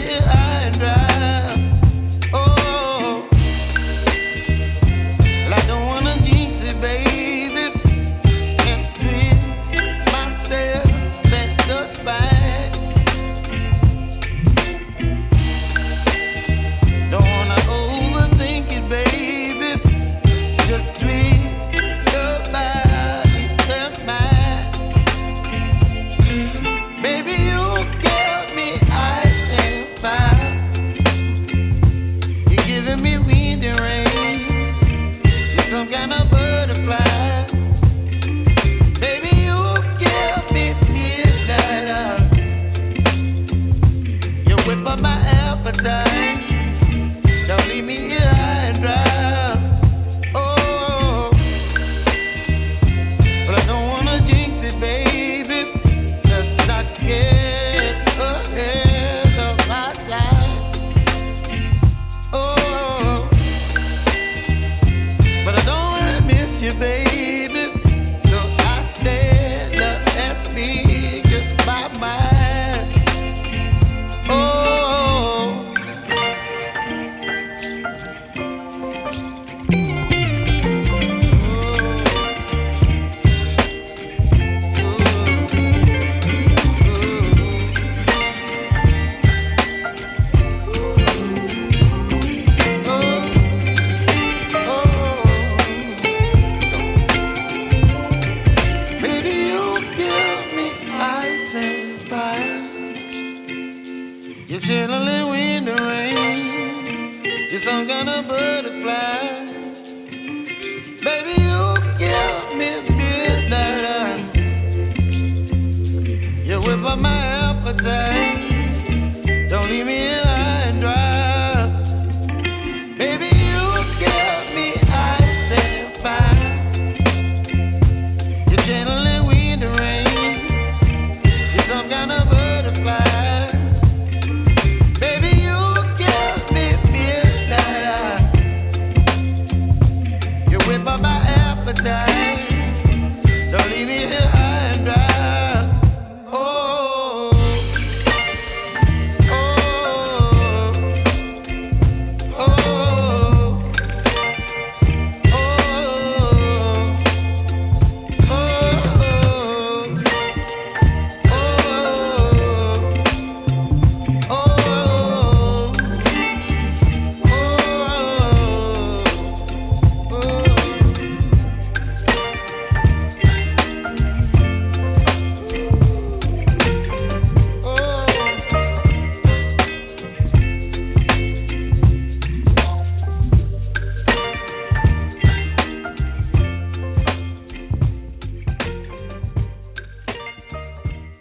here high and dry. Oh, well, I don't wanna jinx it, baby, and twist myself at the spine. Don't wanna overthink it, baby. It's just twist your body and mine. Baby, you give me ice and fire. You're giving me wind and rain. You're some kind of butterfly. Baby, you give me midnight. You whip up my appetite. Don't leave me here high and dry. Oh, but I don't wanna jinx it, baby. Let's not get ahead of my time. Oh, but I don't wanna miss you, baby. So I stand up and speak my mind. Oh. Baby, you give me ice and fire. You're chilling wind and rain. You're some kind of butterfly. Baby, you give me midnight. You whip up my appetite.